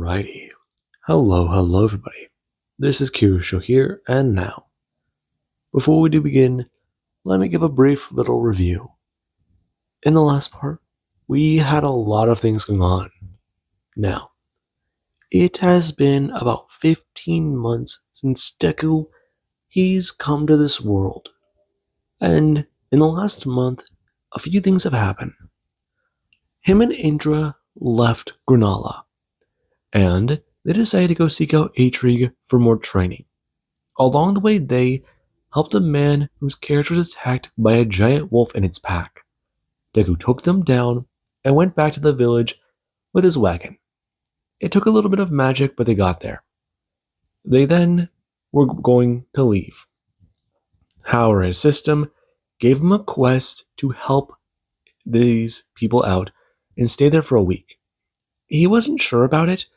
Alrighty. Hello everybody. This is Kirusho here, and now, before we do begin, let me give a brief little review. In the last part, we had a lot of things going on. Now, it has been about 15 months since Deku, he's come to this world. And in the last month, a few things have happened. Him and Indra left Grunala, and they decided to go seek out Atrigue for more training. Along the way, they helped a man whose carriage was attacked by a giant wolf and its pack. Deku took them down and went back to the village with his wagon. It took a little bit of magic, but they got there. They then were going to leave. However, his system gave him a quest to help these people out and stay there for a week. He wasn't sure about it,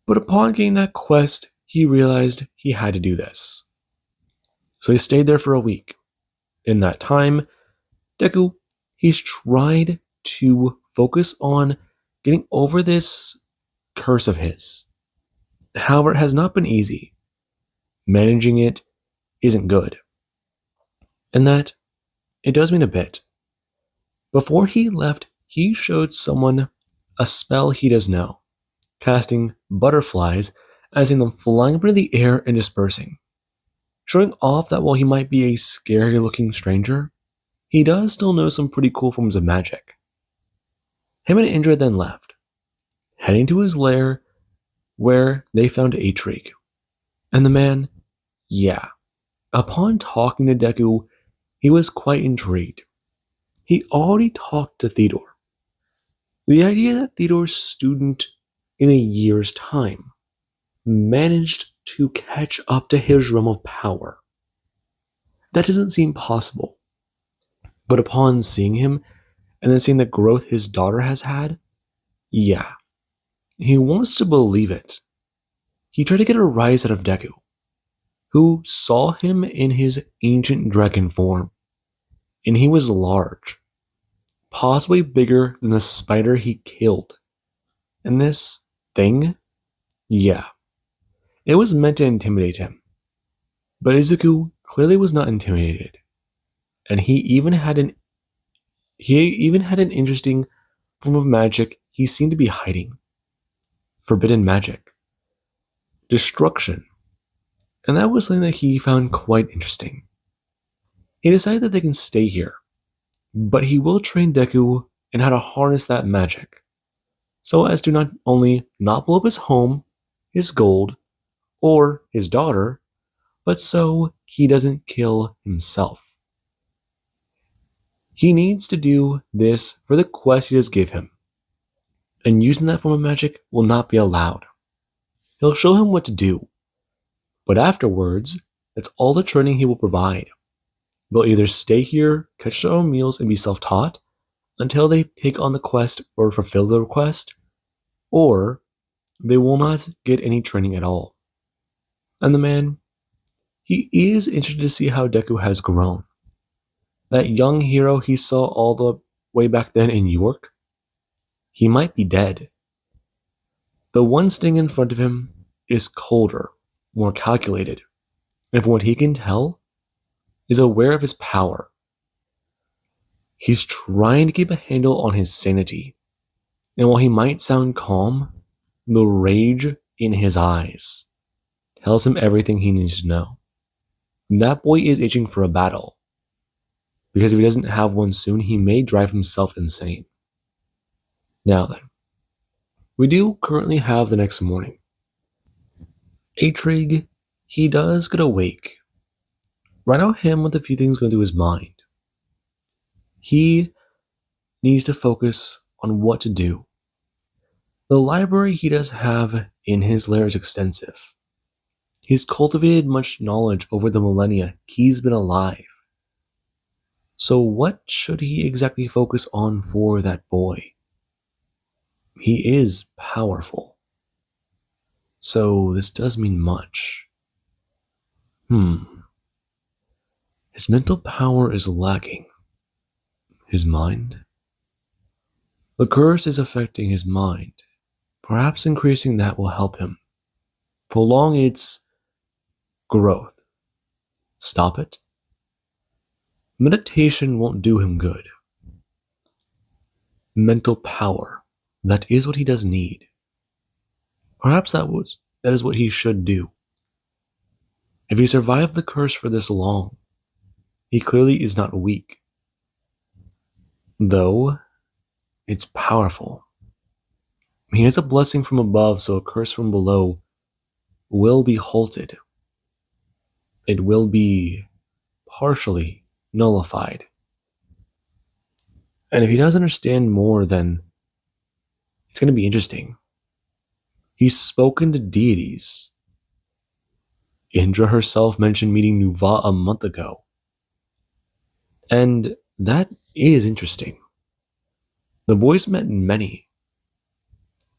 but upon getting that quest, he realized he had to do this. So he stayed there for a week. In that time, Deku, he's tried to focus on getting over this curse of his. However, it has not been easy. Managing it isn't good. And that, it does mean a bit. Before he left, he showed someone a spell he does know, casting butterflies as in them flying up into the air and dispersing, showing off that while he might be a scary looking stranger, he does still know some pretty cool forms of magic. Him and Indra then left, heading to his lair where they found Atrigue. And the man, upon talking to Deku, he was quite intrigued. He already talked to Theodore. The idea that Theodore's student in a year's time managed to catch up to his realm of power. That doesn't seem possible. But upon seeing him, and then seeing the growth his daughter has had, he wants to believe it. He tried to get a rise out of Deku, who saw him in his ancient dragon form, and he was large, possibly bigger than the spider he killed. And this thing, it was meant to intimidate him. But Izuku clearly was not intimidated, and he even had an interesting form of magic he seemed to be hiding. Forbidden magic. Destruction. And that was something that he found quite interesting. He decided that they can stay here, but he will train Deku in how to harness that magic, so as to not only not blow up his home, his gold, or his daughter, but so he doesn't kill himself. He needs to do this for the quest he just gave him, and using that form of magic will not be allowed. He'll show him what to do, but afterwards, that's all the training he will provide. They'll either stay here, catch their own meals, and be self-taught until they take on the quest or fulfill the request, or they will not get any training at all. And the man, he is interested to see how Deku has grown. That young hero he saw all the way back then in York, he might be dead. The one sitting in front of him is colder, more calculated, and from what he can tell, is aware of his power. He's trying to keep a handle on his sanity, and while he might sound calm, the rage in his eyes tells him everything he needs to know. That boy is itching for a battle, because if he doesn't have one soon, he may drive himself insane. Now then, we do currently have the next morning. Atrigue, he does get awake. Right now, him with a few things going through his mind. He needs to focus on what to do. The library he does have in his lair is extensive. He's cultivated much knowledge over the millennia he's been alive. So what should he exactly focus on for that boy? He is powerful. So this does mean much. His mental power is lacking. His mind? The curse is affecting his mind, perhaps increasing that will help him prolong its growth. Stop it? Meditation won't do him good. Mental power, that is what he does need. Perhaps that is what he should do. If he survived the curse for this long, he clearly is not weak. Though, it's powerful. He has a blessing from above, so a curse from below will be halted. It will be partially nullified. And if he does understand more, then it's going to be interesting. He's spoken to deities. Indra herself mentioned meeting Nuva a month ago. And that is interesting. The boys met many,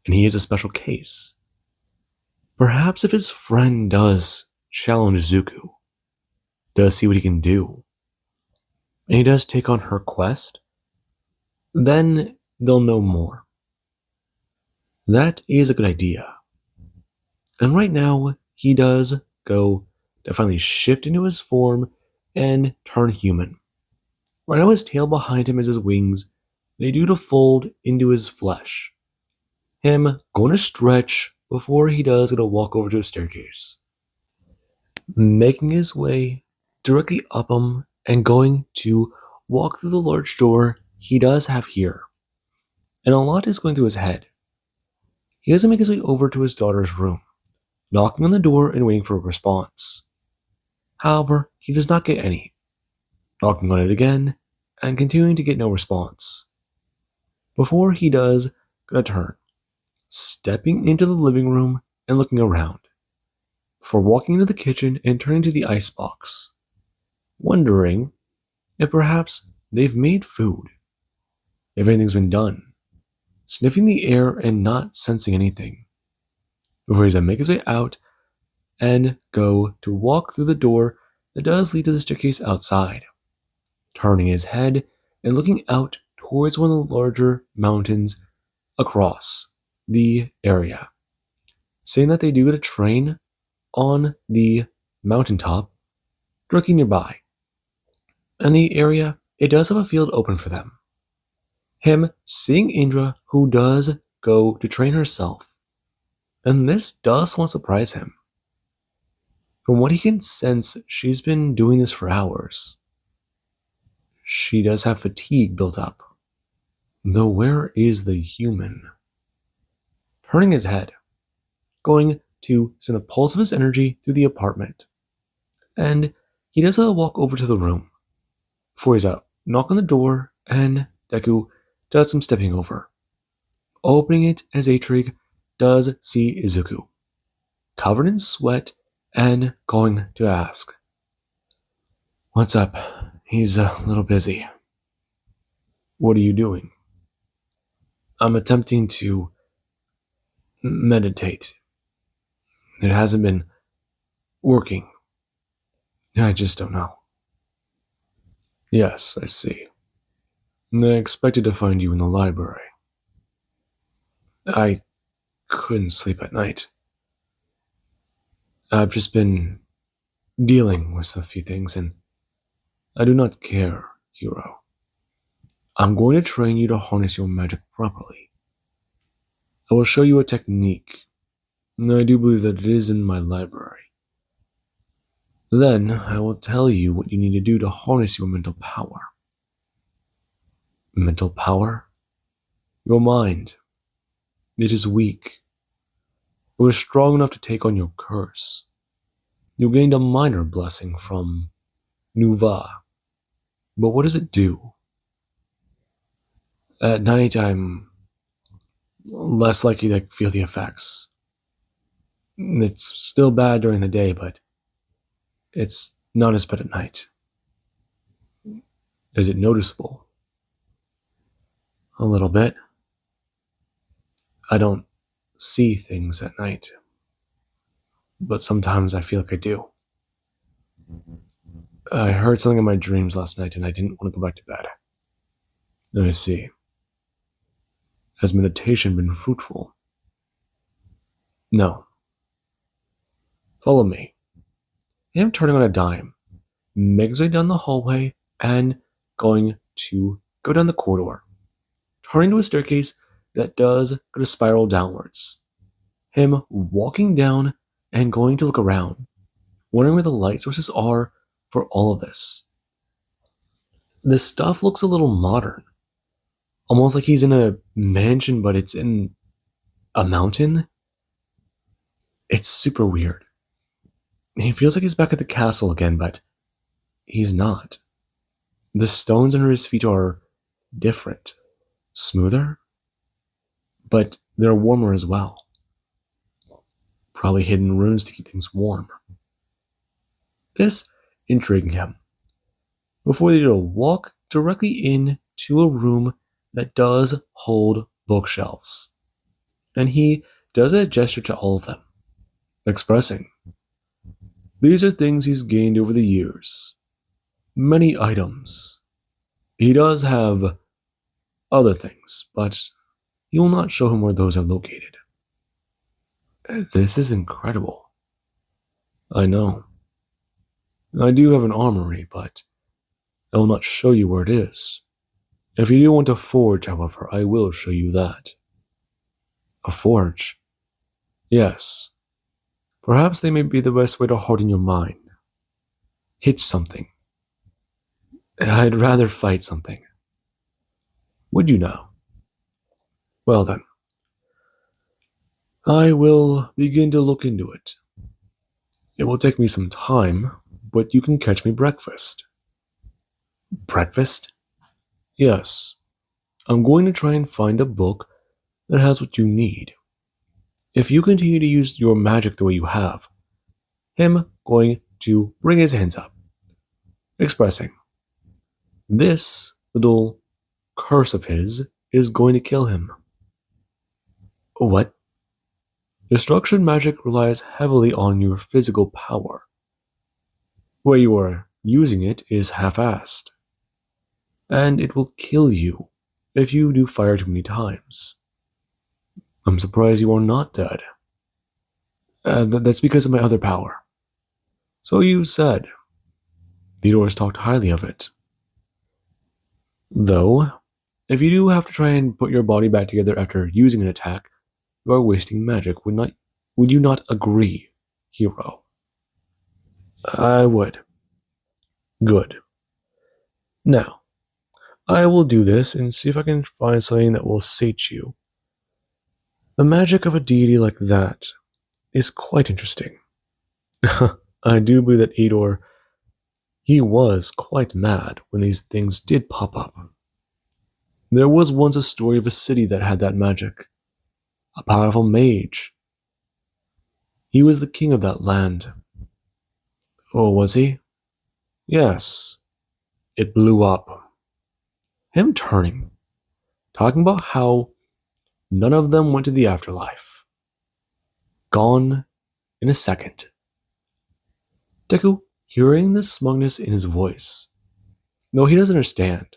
and he is a special case. Perhaps if his friend does challenge Zuko, does see what he can do, and he does take on her quest, then they'll know more. That is a good idea. And right now, he does go to finally shift into his form and turn human. Right now, his tail behind him is his wings. They do to fold into his flesh. Him going to stretch before he does going to walk over to a staircase. Making his way directly up him and going to walk through the large door he does have here. And a lot is going through his head. He doesn't make his way over to his daughter's room, knocking on the door and waiting for a response. However, he does not get any, knocking on it again and continuing to get no response. Before he does gonna turn, stepping into the living room and looking around, before walking into the kitchen and turning to the icebox, wondering if perhaps they've made food, if anything's been done, sniffing the air and not sensing anything, before he's gonna make his way out and go to walk through the door that does lead to the staircase outside, turning his head and looking out towards one of the larger mountains across the area, saying that they do get a train on the mountaintop directly nearby. And the area, it does have a field open for them. Him seeing Indra, who does go to train herself, and this does somewhat surprise him. From what he can sense, she's been doing this for hours. She does have fatigue built up. Though where is the human? Turning his head, going to send a pulse of his energy through the apartment. And he does walk over to the room. Before he's out, knock on the door, and Deku does some stepping over. Opening it as Atrig does see Izuku, covered in sweat, and going to ask, "What's up?" He's a little busy. "What are you doing?" "I'm attempting to meditate. It hasn't been working. I just don't know." "Yes, I see. I expected to find you in the library. I couldn't sleep at night. I've just been dealing with a few things, and I do not care, hero. I'm going to train you to harness your magic properly. I will show you a technique, and I do believe that it is in my library. Then I will tell you what you need to do to harness your mental power." "Mental power? Your mind. It is weak. It was strong enough to take on your curse. You gained a minor blessing from Nuva. But what does it do? At night, I'm less likely to feel the effects. It's still bad during the day, but it's not as bad at night." "Is it noticeable?" "A little bit. I don't see things at night, but sometimes I feel like I do. I heard something in my dreams last night and I didn't want to go back to bed." "I see. Has meditation been fruitful?" No, follow me. Him turning on a dime, making his way down the hallway and going to go down the corridor, turning to a staircase that does go to spiral downwards. Him walking down and going to look around, wondering where the light sources are for all of this. This stuff looks a little modern, almost like he's in a mansion, but it's in a mountain. It's super weird. He feels like he's back at the castle again, but he's not. The stones under his feet are different, smoother, but they're warmer as well. Probably hidden runes to keep things warm. This intriguing him. Before they do a walk directly into a room that does hold bookshelves. And he does a gesture to all of them, expressing, these are things he's gained over the years. Many items. He does have other things, but he will not show him where those are located. This is incredible. I know. I do have an armory, but I will not show you where it is. If you do want a forge, however, I will show you that. A forge? Yes. Perhaps they may be the best way to harden your mind. Hit something. I'd rather fight something. Would you now? Well then. I will begin to look into it. It will take me some time, but you can catch me breakfast. Breakfast? Yes. I'm going to try and find a book that has what you need. If you continue to use your magic the way you have, him going to bring his hands up, expressing, this little curse of his is going to kill him. What? Destruction magic relies heavily on your physical power. Where you are using it is half-assed, and it will kill you if you do fire too many times. I'm surprised you are not dead. That's because of my other power. So you said. Theodore has talked highly of it. Though, if you do have to try and put your body back together after using an attack, you are wasting magic. Would you not agree, hero? I would. Good. Now, I will do this and see if I can find something that will sate you. The magic of a deity like that is quite interesting. I do believe that Ador, he was quite mad when these things did pop up. There was once a story of a city that had that magic. A powerful mage. He was the king of that land. Oh, was he? Yes. It blew up. Him turning, talking about how none of them went to the afterlife. Gone in a second. Deku, hearing the smugness in his voice, though he doesn't understand,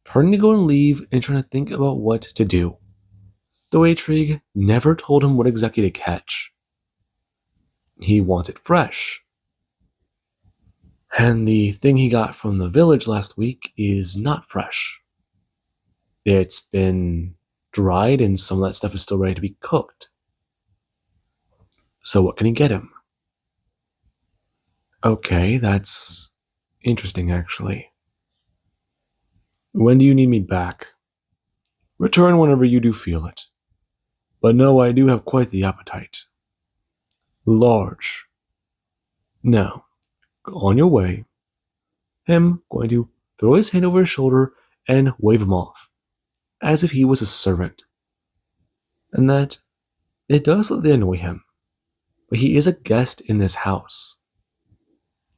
turning to go and leave and trying to think about what to do. Though Atrigue never told him what exactly to catch. He wants it fresh. And the thing he got from the village last week is not fresh. It's been dried and some of that stuff is still ready to be cooked. So what can he get him? Okay, that's interesting actually. When do you need me back? Return whenever you do feel it. But no, I do have quite the appetite. Large. Now, on your way. Him going to throw his hand over his shoulder and wave him off, as if he was a servant. And that it does slightly annoy him, but he is a guest in this house.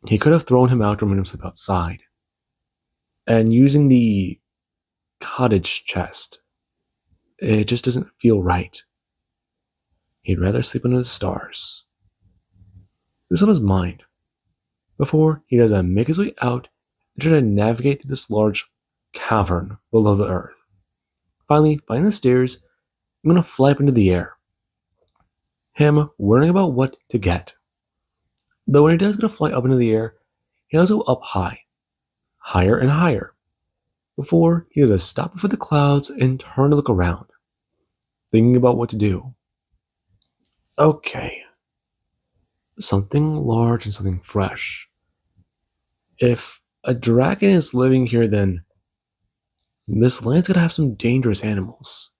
He could have thrown him out or made him sleep outside. And using the cottage chest, it just doesn't feel right. He'd rather sleep under the stars. This is on his mind. Before he does make his way out and try to navigate through this large cavern below the earth. Finally, finding the stairs, I'm going to fly up into the air. him worrying about what to get. Though when he does get to fly up into the air, he does go up high, higher and higher, before he does a stop before the clouds and turn to look around, thinking about what to do. Okay, something large and something fresh. If a dragon is living here, then this land's gonna have some dangerous animals.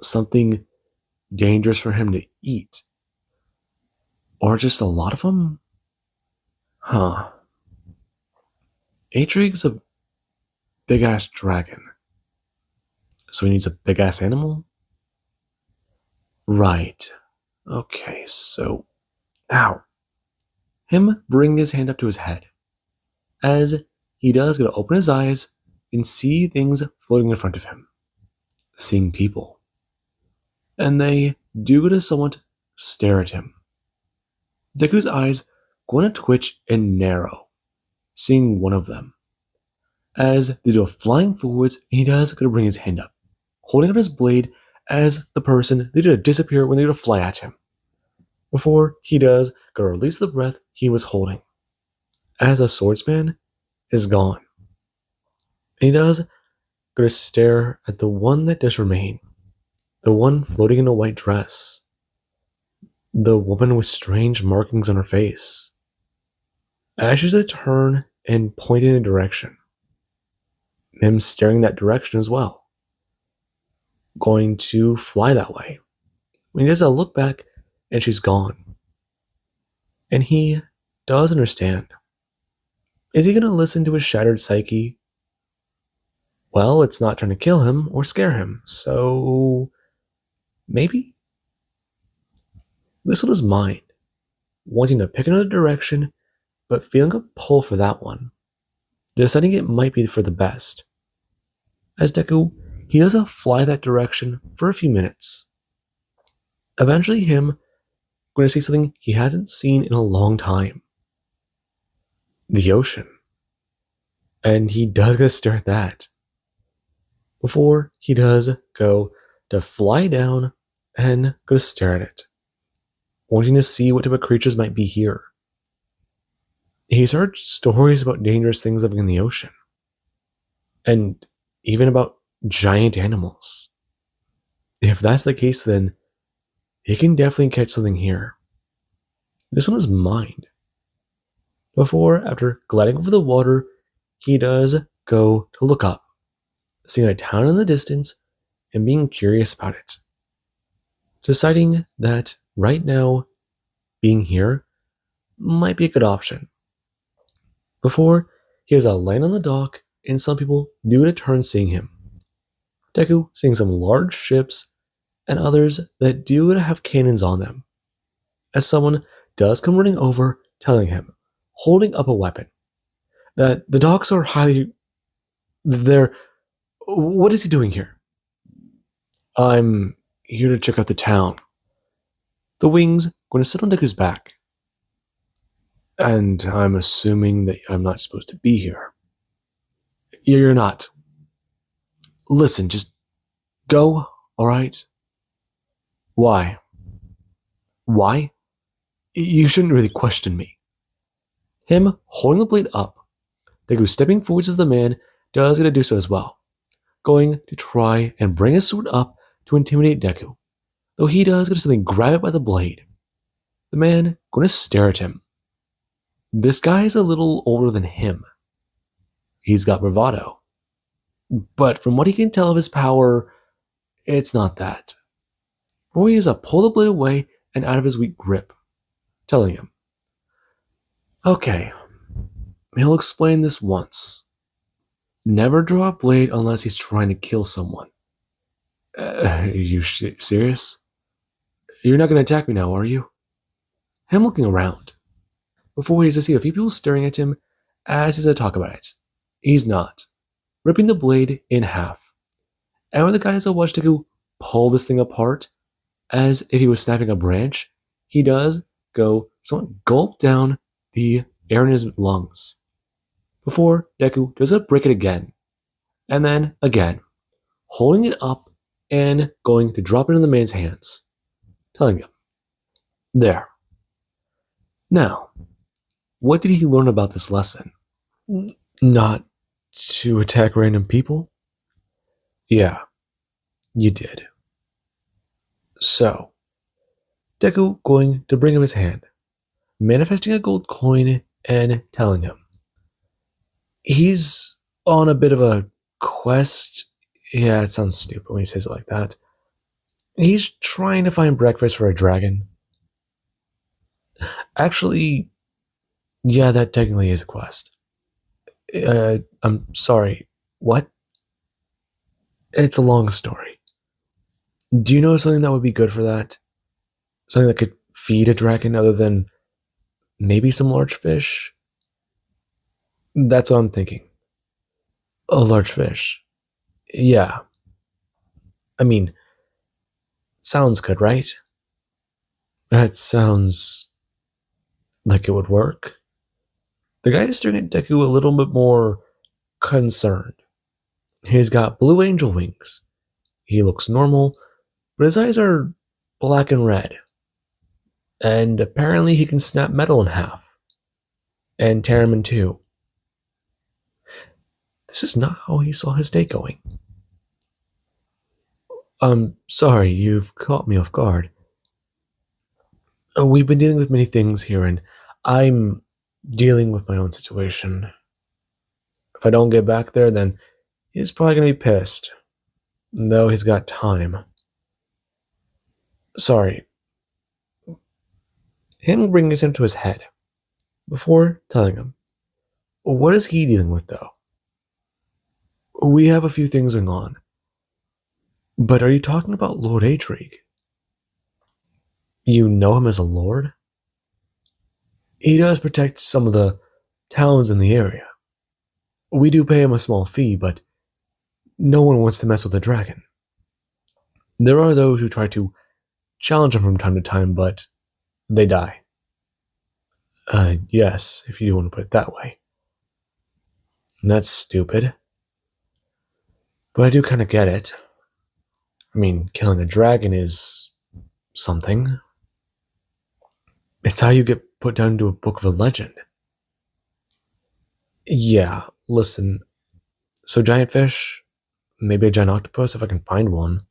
Something dangerous for him to eat. Or just a lot of them? Huh. Atrig's a big ass dragon. So he needs a big ass animal? Right. Okay, so. Ow. Him bringing his hand up to his head. As he does, gonna open his eyes and see things floating in front of him. Seeing people. And they do get to somewhat stare at him. Deku's eyes going to twitch and narrow, seeing one of them. As they do a flying forwards, and he does go to bring his hand up, holding out his blade as the person they do to disappear when they go to fly at him. Before he does go to release the breath he was holding, as the swordsman is gone. And he does go to stare at the one that does remain, the one floating in a white dress, the woman with strange markings on her face. As she's to turn and point in a direction, him staring that direction as well, going to fly that way. When he does a look back, and she's gone. And he does understand. Is he going to listen to his shattered psyche? Well, it's not trying to kill him or scare him, so maybe? This was his mind, wanting to pick another direction, but feeling a pull for that one, deciding it might be for the best. As Deku, he does fly that direction for a few minutes. Eventually, him going to see something he hasn't seen in a long time. The ocean. And he does get to stare at that. Before he does go to fly down and go to stare at it, wanting to see what type of creatures might be here. He's heard stories about dangerous things living in the ocean. And even about giant animals. If that's the case, then he can definitely catch something here. This one is mind. Before, after gliding over the water, he does go to look up, seeing a town in the distance and being curious about it. Deciding that right now, being here might be a good option. Before, he has a land on the dock and some people do to turn seeing him. Deku seeing some large ships and others that do have cannons on them. As someone does come running over, telling him, holding up a weapon, that the docks are they're, what is he doing here? I'm here to check out the town. The wings going to sit on Deku's back. And I'm assuming that I'm not supposed to be here. You're not. Listen, just go, alright? Why? Why? You shouldn't really question me. Him holding the blade up, Deku stepping forwards as the man does get to do so as well, going to try and bring his sword up to intimidate Deku, though he does get to simply grab it by the blade. The man going to stare at him. This guy is a little older than him. He's got bravado. But from what he can tell of his power, it's not that. Roy is to pull the blade away and out of his weak grip, telling him, okay, he'll explain this once. Never draw a blade unless he's trying to kill someone. Are you serious? You're not going to attack me now, are you? Him looking around. Before he's to see a few people staring at him as he's to talk about it. He's not. Ripping the blade in half. And when the guy has to watch Deku pull this thing apart, as if he was snapping a branch, he does go somewhat gulp down the air in his lungs. Before Deku does break it again. And then again. Holding it up and going to drop it in the man's hands. Telling him, There. Now, what did he learn about this lesson? Not to attack random people? Yeah, you did. So, Deku going to bring him his hand, manifesting a gold coin and telling him he's on a bit of a quest. Yeah, it sounds stupid when he says it like that. He's trying to find breakfast for a dragon. Actually, yeah, that technically is a quest. I'm sorry. What? It's a long story. Do you know something that would be good for that? Something that could feed a dragon other than maybe some large fish? That's what I'm thinking. A large fish. Yeah. I mean, sounds good, right? That sounds like it would work. The guy is staring at Deku a little bit more concerned. He's got blue angel wings. He looks normal, but his eyes are black and red. And apparently he can snap metal in half and tear him in two. This is not how he saw his day going. I'm sorry, you've caught me off guard. We've been dealing with many things here, and I'm dealing with my own situation. If I don't get back there, then he's probably going to be pissed, though he's got time. Sorry. Him bringing his hand to his head before telling him. What is he dealing with, though? We have a few things going on. But are you talking about Lord Atrigue? You know him as a lord? He does protect some of the towns in the area. We do pay him a small fee, but no one wants to mess with a dragon. There are those who try to challenge him from time to time, but they die. Yes, if you want to put it that way. And that's stupid. But I do kind of get it. I mean, killing a dragon is something. It's how you get put down into a book of a legend. Yeah, listen. So, giant fish? Maybe a giant octopus if I can find one.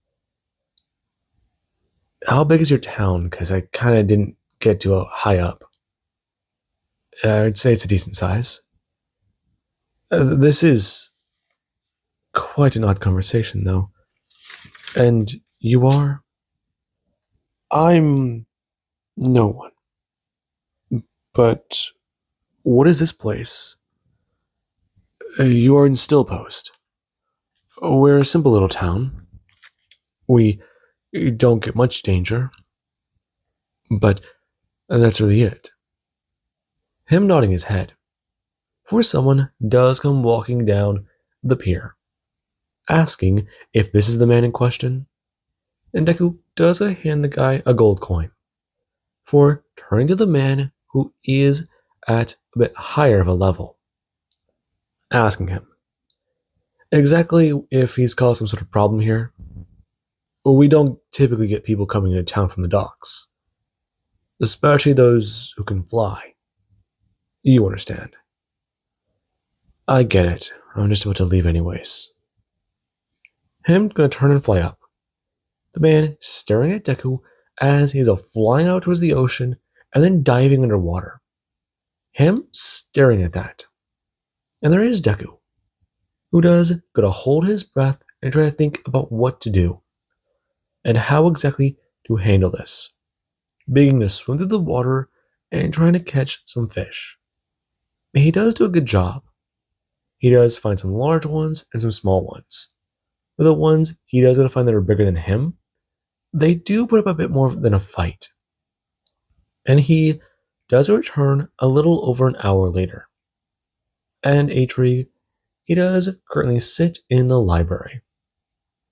How big is your town? Because I kind of didn't get to a high up. I'd say it's a decent size. This is quite an odd conversation, though. And you are? I'm no one. But what is this place? You are in Stillpost. We're a simple little town. We don't get much danger. But that's really it. Him nodding his head. For someone does come walking down the pier, asking if this is the man in question. And Deku does hand the guy a gold coin for turning to the man who is at a bit higher of a level, asking him exactly if he's caused some sort of problem here. We don't typically get people coming into town from the docks, especially those who can fly. You understand. I get it. I'm just about to leave anyways. Him gonna turn and fly up. The man staring at Deku as he's flying out towards the ocean and then diving underwater. Him staring at that. And there is Deku, who does gotta hold his breath and try to think about what to do and how exactly to handle this. Beginning to swim through the water and trying to catch some fish. He does do a good job. He does find some large ones and some small ones. But the ones he does gonna find that are bigger than him, they do put up a bit more than a fight. And he does return a little over an hour later. And Atrigue, he does currently sit in the library.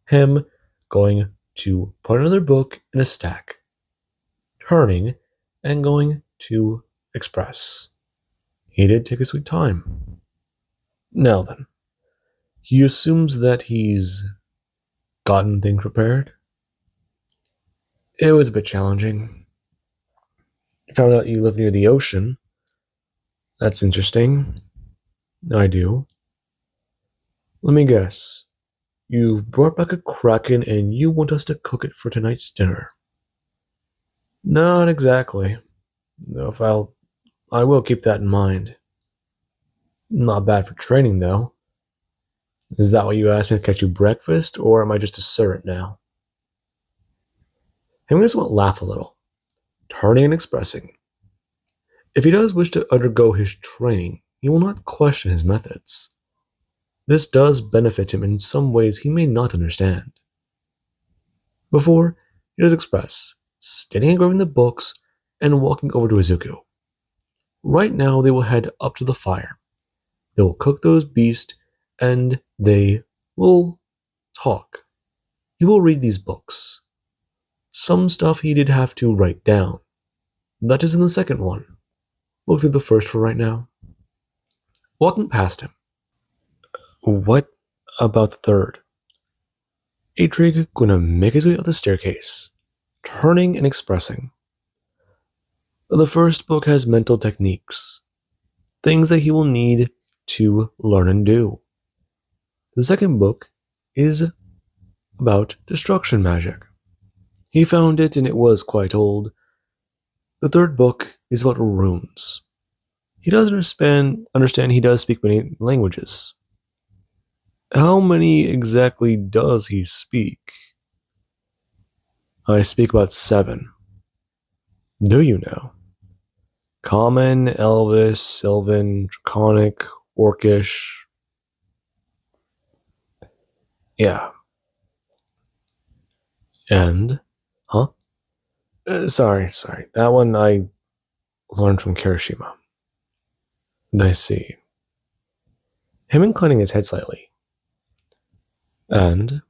Him going to put another book in a stack, turning and going to express. He did take a sweet time. Now then, he assumes that he's gotten things prepared. It was a bit challenging. found out you live near the ocean. That's interesting. I do. Let me guess. You brought back a kraken and you want us to cook it for tonight's dinner. Not exactly. No, if I will keep that in mind. Not bad for training, though. Is that what you asked me to catch you breakfast, or am I just a servant now? Hemingway will laugh a little, turning and expressing. If he does wish to undergo his training, he will not question his methods. This does benefit him in some ways he may not understand. Before, he does express, standing and grabbing the books and walking over to Izuku. Right now, they will head up to the fire. They will cook those beasts, and they will talk. He will read these books. Some stuff he did have to write down. That is in the second one. Look through the first for right now. Walking past him. What about the third? Adric gonna make his way up the staircase, turning and expressing. The first book has mental techniques, things that he will need to learn and do. The second book is about destruction magic. He found it and it was quite old. The third book is about runes. He does understand he does speak many languages. How many exactly does he speak? I speak about 7. Do you know? Common, Elvish, Sylvan, Draconic, Orcish. Yeah. And? Huh? Sorry. That one I learned from Kirishima. I see. Him inclining his head slightly. And?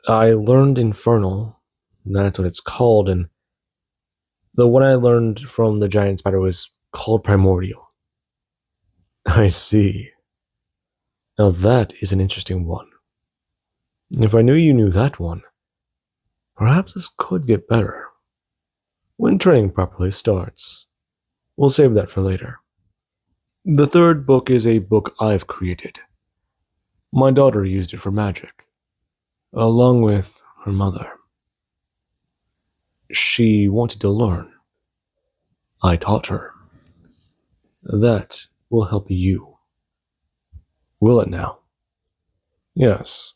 I learned Infernal. That's what it's called, and the one I learned from the giant spider was called Primordial. I see. Now that is an interesting one. If I knew you knew that one, perhaps this could get better. When training properly starts. We'll save that for later. The third book is a book I've created. My daughter used it for magic, along with her mother. She wanted to learn. I taught her. That will help you. Will it now? Yes.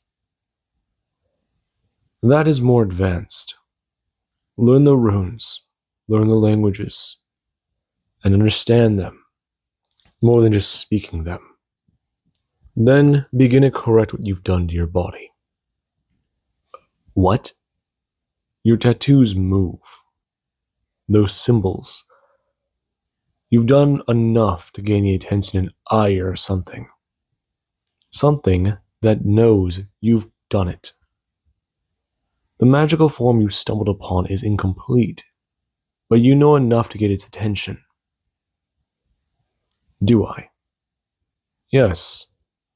That is more advanced. Learn the runes, learn the languages, and understand them more than just speaking them. Then begin to correct what you've done to your body. What? Your tattoos move. Those symbols. You've done enough to gain the attention and ire or something. Something that knows you've done it. The magical form you stumbled upon is incomplete, but you know enough to get its attention. Do I? Yes,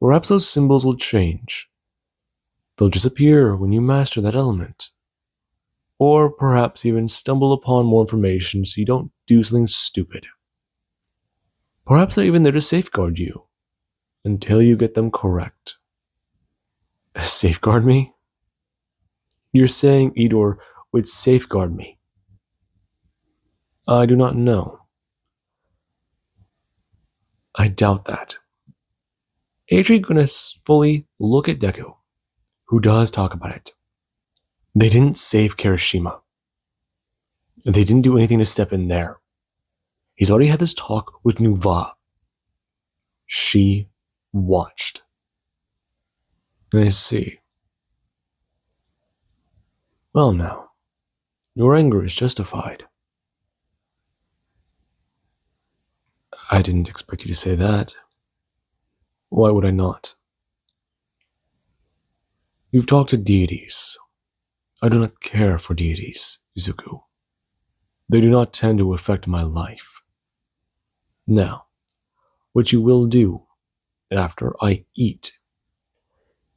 perhaps those symbols will change. They'll disappear when you master that element. Or perhaps even stumble upon more information so you don't do something stupid. Perhaps they're even there to safeguard you, until you get them correct. Safeguard me? You're saying Idor would safeguard me? I do not know. I doubt that. Adrian gonna fully look at Deku, who does talk about it. They didn't save Kirishima. They didn't do anything to step in there. He's already had this talk with Nuva. She watched. I see. Well now, your anger is justified. I didn't expect you to say that. Why would I not? You've talked to deities. I do not care for deities, Izuku. They do not tend to affect my life. Now, what you will do after I eat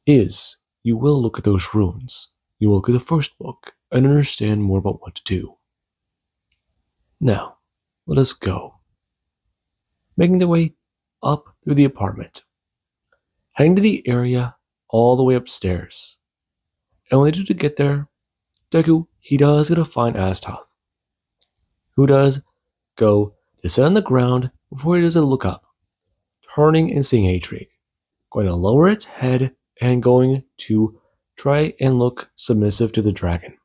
is you will look at those runes. You will look at the first book and understand more about what to do. Now, let us go, making their way up through the apartment, heading to the area all the way upstairs. And when they do to get there, Deku, he does get a fine Astoth, who does go to sit on the ground before he does a look up, turning and seeing Atric, going to lower its head and going to try and look submissive to the dragon.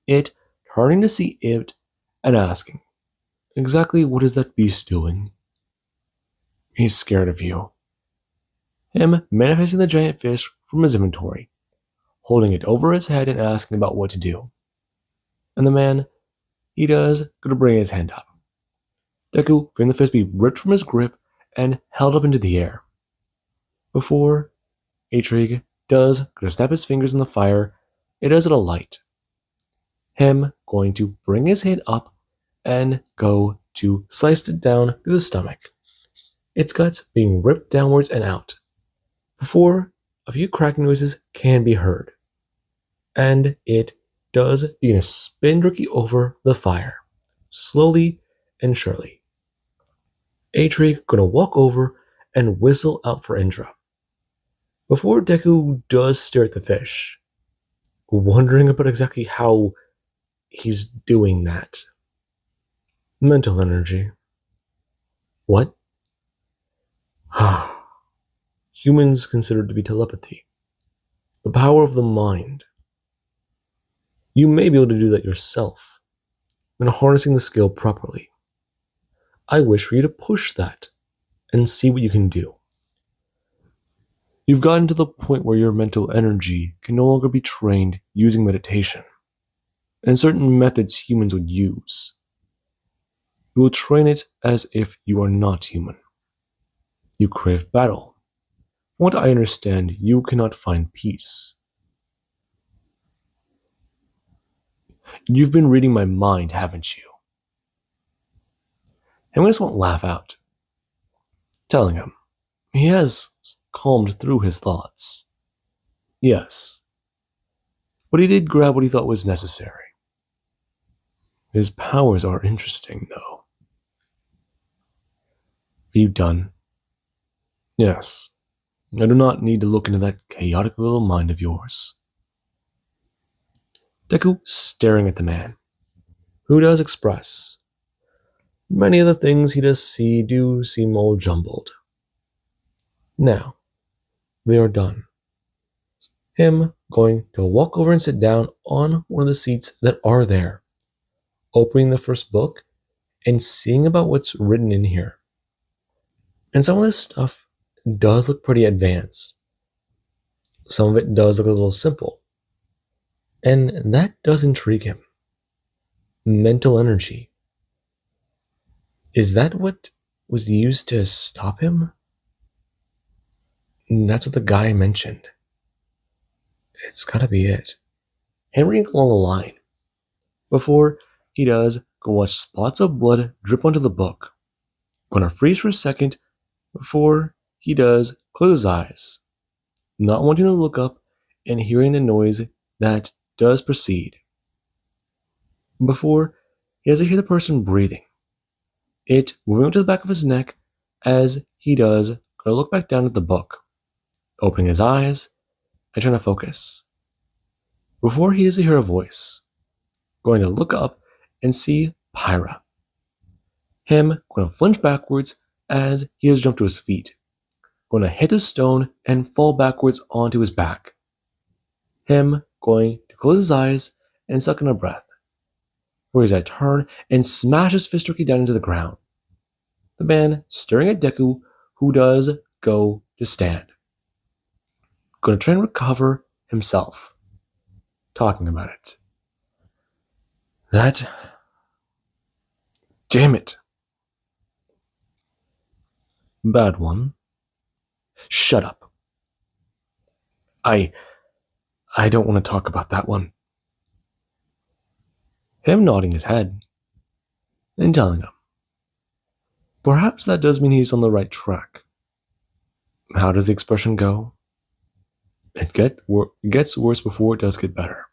It turning to see it and asking, exactly what is that beast doing? He's scared of you. Him manifesting the giant fish from his inventory, holding it over his head and asking about what to do. And the man, he does go to bring his hand up. Deku, feeling the fist be ripped from his grip and held up into the air. Before Atric does go to snap his fingers in the fire, it does it alight. Him going to bring his hand up and go to slice it down through the stomach. Its guts being ripped downwards and out, before a few cracking noises can be heard. And it does begin to spin Ricky over the fire, slowly and surely. Atric gonna walk over and whistle out for Indra. Before Deku does stare at the fish, wondering about exactly how he's doing that. Mental energy. What? Humans considered to be telepathy. The power of the mind. You may be able to do that yourself, when harnessing the skill properly. I wish for you to push that and see what you can do. You've gotten to the point where your mental energy can no longer be trained using meditation and certain methods humans would use. You will train it as if you are not human. You crave battle. From what I understand, you cannot find peace. You've been reading my mind, haven't you? Hemingway won't laugh out, telling him he has calmed through his thoughts. Yes, but he did grab what he thought was necessary. His powers are interesting, though. Are you done? Yes. I do not need to look into that chaotic little mind of yours. Deku staring at the man, who does express. Many of the things he does see do seem all jumbled. Now, they are done. Him going to walk over and sit down on one of the seats that are there, opening the first book and seeing about what's written in here. And some of this stuff does look pretty advanced. Some of it does look a little simple. And that does intrigue him. Mental energy. Is that what was used to stop him? That's what the guy mentioned. It's gotta be it. Hammering along the line. Before he does go watch spots of blood drip onto the book. Gonna freeze for a second before he does close his eyes, not wanting to look up and hearing the noise that does proceed. Before he does hear the person breathing, it moving up to the back of his neck as he does gonna look back down at the book, opening his eyes and trying to focus. Before he does hear a voice, going to look up and see Pyra. Him going to flinch backwards as he has jumped to his feet, going to hit the stone and fall backwards onto his back. Him going to close his eyes and suck in a breath, where he's at turn and smash his fist down into the ground. The man staring at Deku, who does go to stand. Going to try and recover himself, talking about it. That... Damn it. Bad one. Shut up. I don't want to talk about that one. Him nodding his head and telling him. Perhaps that does mean he's on the right track. How does the expression go? It gets worse before it does get better.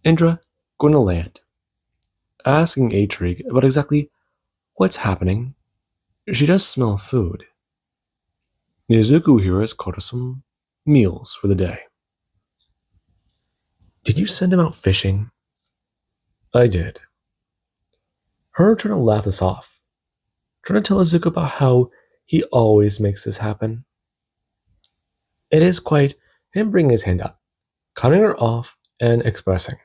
Indra going to land asking Atrig about exactly what's happening. She does smell food. Nizuku here has caught us some meals for the day. Did you send him out fishing? I did. Her trying to laugh this off, trying to tell Izuku about how he always makes this happen. It is quite him bringing his hand up, cutting her off, and expressing.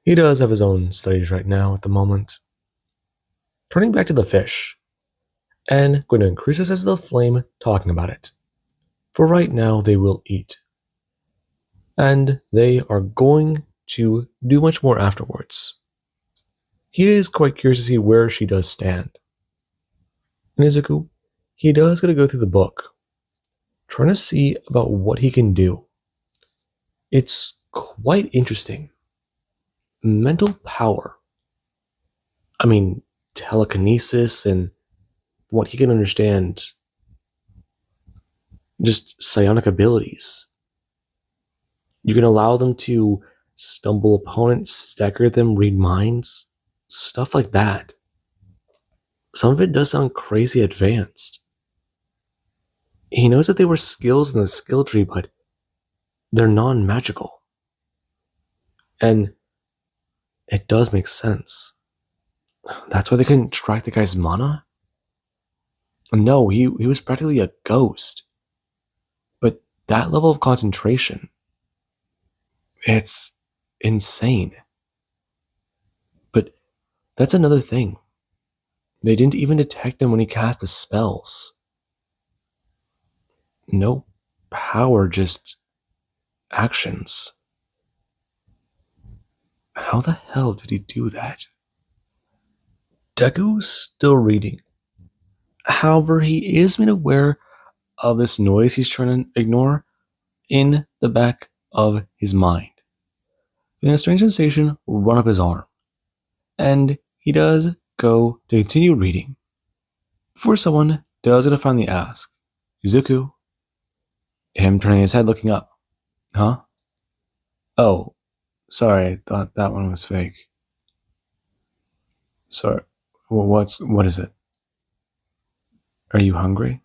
He does have his own studies right now at the moment. Turning back to the fish, and going to increase the size of the flame, talking about it. For right now, they will eat. And they are going to do much more afterwards. He is quite curious to see where she does stand. And Izuku, he does get to go through the book, trying to see about what he can do. It's quite interesting. Mental power. I mean, telekinesis and what he can understand. Just psionic abilities. You can allow them to stumble opponents, stagger them, read minds, stuff like that. Some of it does sound crazy advanced. He knows that they were skills in the skill tree, but they're non-magical. And it does make sense. That's why they couldn't track the guy's mana? No, he was practically a ghost. But that level of concentration, it's insane. But that's another thing. They didn't even detect him when he cast the spells. No power, just actions. How the hell did he do that? Deku's still reading. However, he is made aware of this noise he's trying to ignore in the back of his mind. Then a strange sensation will run up his arm, and he does go to continue reading. Before someone does get to finally ask, Izuku? Him turning his head looking up. Huh? Oh, sorry, I thought that one was fake. Sorry, what is it? Are you hungry?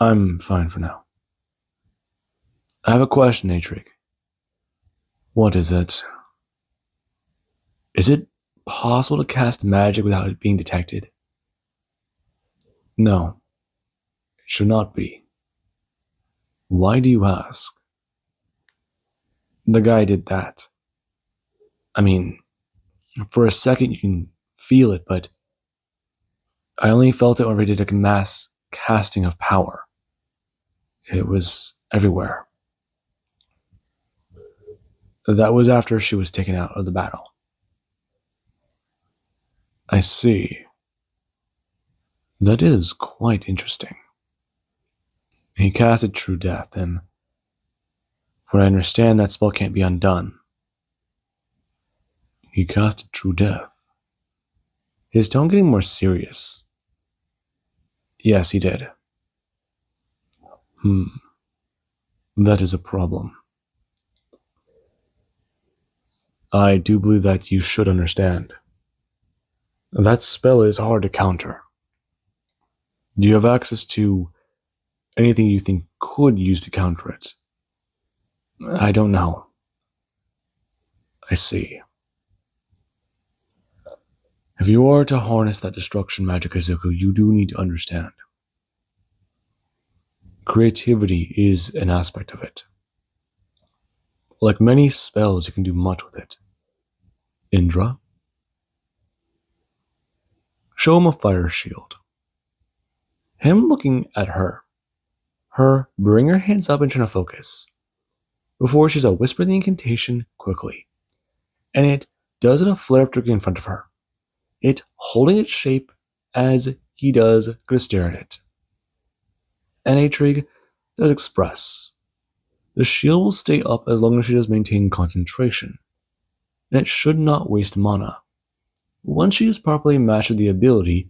I'm fine for now. I have a question, Atrig. What is it? Is it possible to cast magic without it being detected? No, it should not be. Why do you ask? The guy did that. I mean, for a second you can feel it, but I only felt it when we did a mass casting of power. It was everywhere. That was after she was taken out of the battle. I see. That is quite interesting. He casted True Death, and from what I understand, that spell can't be undone. He casted True Death. His tone getting more serious. Yes, he did. That is a problem. I do believe that you should understand. That spell is hard to counter. Do you have access to anything you think could use to counter it? I don't know. I see. If you are to harness that destruction magic, Izuku, you do need to understand. Creativity is an aspect of it. Like many spells, you can do much with it. Indra? Show him a fire shield. Him looking at her. Her bring her hands up and trying to focus. Before she's a whisper the incantation quickly. And it does a flare up in front of her. It holding its shape as he does gonna stare at it. And Atrig does express. The shield will stay up as long as she does maintain concentration, and it should not waste mana. Once she has properly mastered the ability,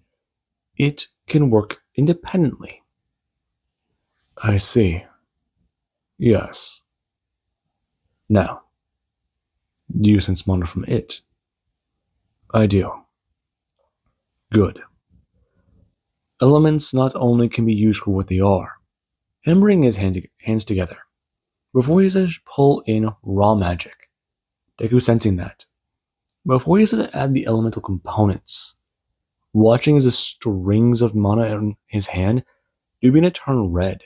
it can work independently. I see. Yes. Now, do you sense mana from it? I do. Good. Elements not only can be used for what they are, him bringing his hands together. Before he said pull in raw magic, Deku sensing that. Before he said to add the elemental components, watching as the strings of mana in his hand do begin to turn red,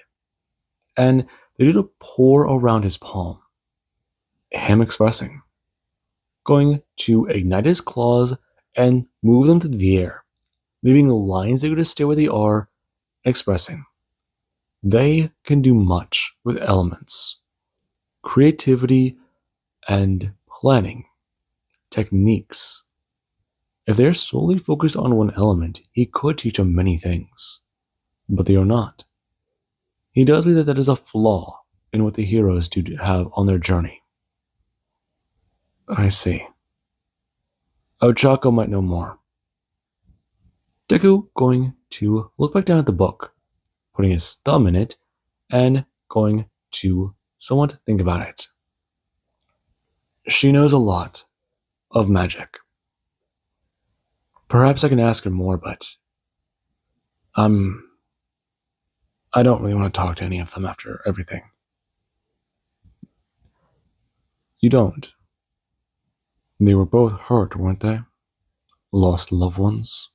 and they do to pour around his palm. Him expressing, going to ignite his claws and move them through the air, leaving lines that go to stay where they are, expressing. They can do much with elements, creativity, and planning, techniques. If they are solely focused on one element, he could teach them many things, but they are not. He does believe that that is a flaw in what the heroes do have on their journey. I see. Ochako might know more. Deku going to look back down at the book, putting his thumb in it, and going to somewhat think about it. She knows a lot of magic. Perhaps I can ask her more, but I don't really want to talk to any of them after everything. You don't. They were both hurt, weren't they? Lost loved ones.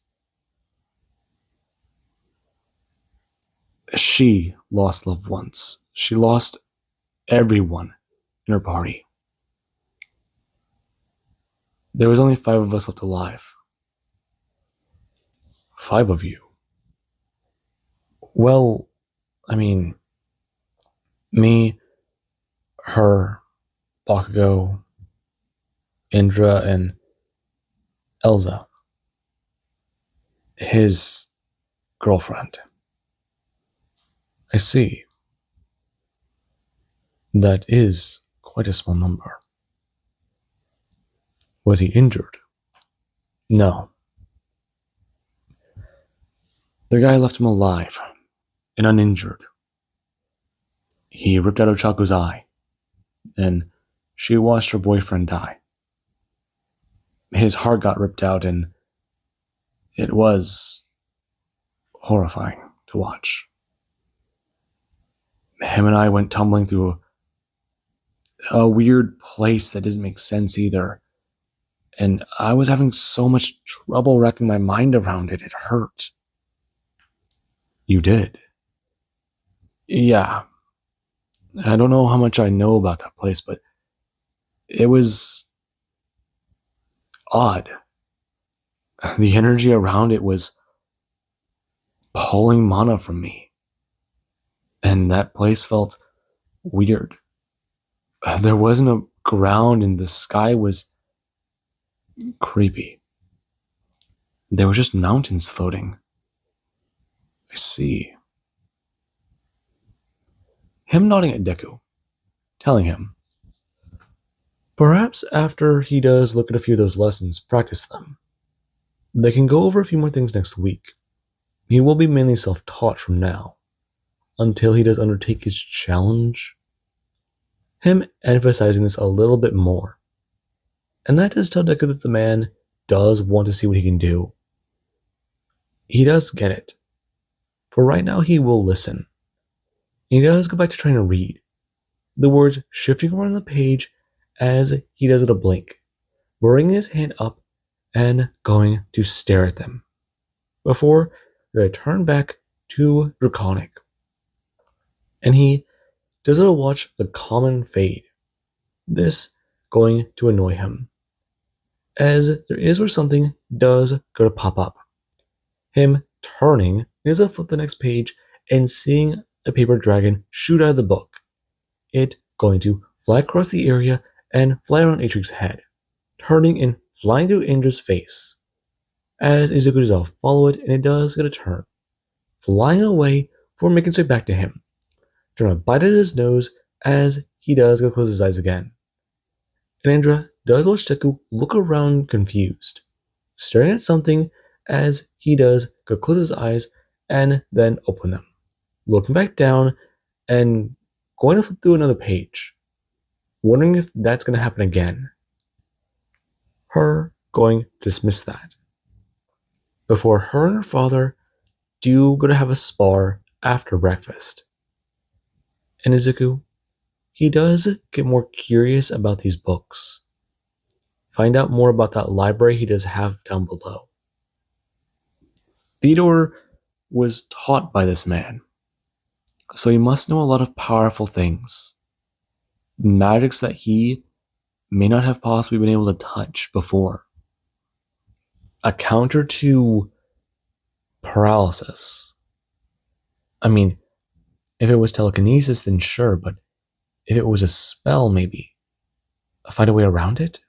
She lost loved ones. She lost everyone in her party. There was only 5 of us left alive. 5 of you? Well, I mean, me, her, Bakugo, Indra, and Elza, his girlfriend. I see. That is quite a small number. Was he injured? No. The guy left him alive and uninjured. He ripped out Ochako's eye, and she watched her boyfriend die. His heart got ripped out, and it was horrifying to watch. Him and I went tumbling through a weird place that doesn't make sense either. And I was having so much trouble wrapping my mind around it. It hurt. You did? Yeah. I don't know how much I know about that place, but it was odd. The energy around it was pulling mana from me. And that place felt weird. There wasn't a ground, and the sky was creepy. There were just mountains floating. I see. Him nodding at Deku, telling him, perhaps after he does look at a few of those lessons, practice them. They can go over a few more things next week. He will be mainly self-taught from now, until he does undertake his challenge. Him emphasizing this a little bit more. And that does tell Deku that the man does want to see what he can do. He does get it. For right now, he will listen. He does go back to trying to read, the words shifting around the page as he does it a blink, bringing his hand up and going to stare at them, before they turn back to Draconic. And he does it watch the common fade, this going to annoy him, as there is where something does go to pop up. Him turning is to flip the next page and seeing a paper dragon shoot out of the book, it going to fly across the area and fly around Atrix's head, turning and flying through Indra's face. As Izuku does follow it, and it does get a turn, flying away before making its way back to him, trying to bite at his nose as he does go close his eyes again. And Indra does watch Deku look around confused, staring at something as he does go close his eyes and then open them, looking back down and going to flip through another page, wondering if that's going to happen again. Her going to dismiss that before her and her father do go to have a spar after breakfast. And Izuku, he does get more curious about these books. Find out more about that library he does have down below. Theodore was taught by this man, so he must know a lot of powerful things. Magics that he may not have possibly been able to touch before. A counter to paralysis. I mean, if it was telekinesis, then sure, but if it was a spell, maybe. Find a way around it?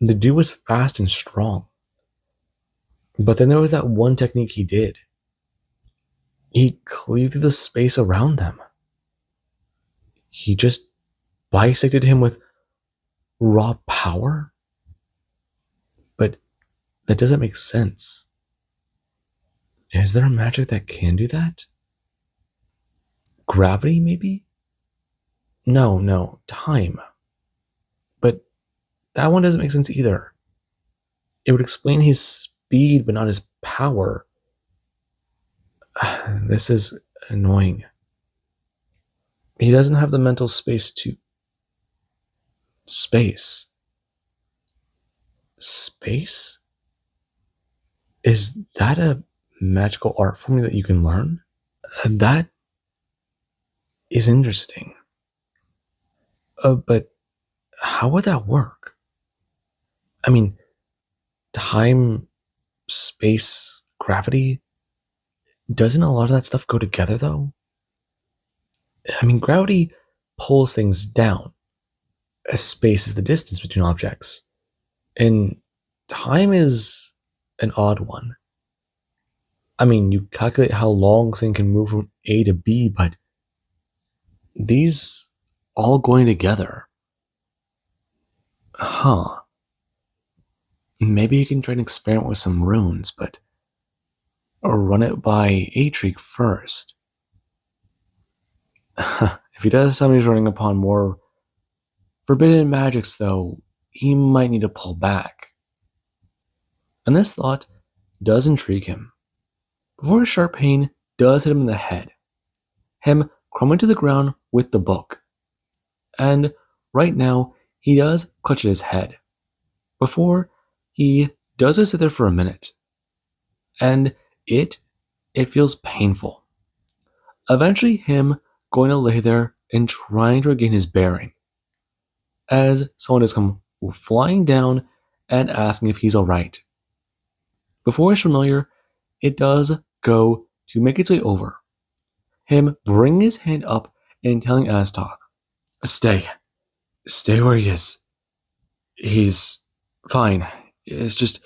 The dude was fast and strong. But then there was that one technique he did. He cleaved through the space around them. He just bisected him with raw power? But that doesn't make sense. Is there a magic that can do that? Gravity, maybe? No, time. But that one doesn't make sense either. It would explain his speed, but not his power. This is annoying. He doesn't have the mental space to... Space? Space? Is that a magical art form that you can learn? That is interesting. But how would that work? I mean, time, space, gravity, doesn't a lot of that stuff go together though? I mean, gravity pulls things down. Space is the distance between objects. And time is an odd one. I mean, you calculate how long something can move from A to B, but these all going together. Huh. Maybe you can try and experiment with some runes, but or run it by Atric first. If he does somebody's running upon more forbidden magics, though, he might need to pull back. And this thought does intrigue him. Before a sharp pain does hit him in the head, him crumbling to the ground with the book. And right now, he does clutch at his head. Before he does sit there for a minute. And it feels painful. Eventually, him going to lay there and trying to regain his bearing. As someone has come flying down and asking if he's alright. Before it's familiar, it does go to make its way over. Him bringing his hand up and telling Astoth, Stay where he is. He's fine. It's just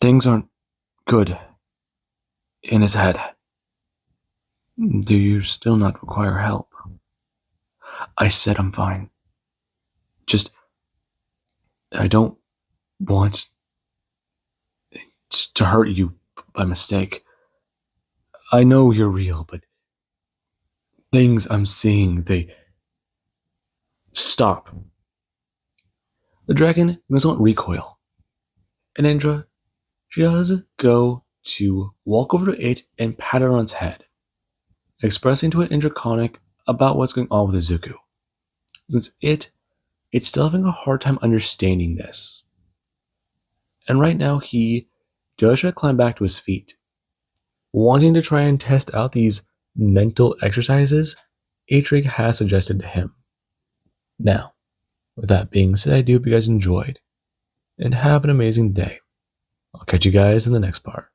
things aren't good in his head. Do you still not require help? I said I'm fine. Just, I don't want to hurt you by mistake. I know you're real, but things I'm seeing, they... Stop. The dragon doesn't recoil. And Indra, she does go to walk over to it and pat it on its head, expressing to it in Draconic about what's going on with Izuku. Since it's still having a hard time understanding this. And right now he does try to climb back to his feet, wanting to try and test out these mental exercises Atric has suggested to him. Now, with that being said, I do hope you guys enjoyed, and have an amazing day. I'll catch you guys in the next part.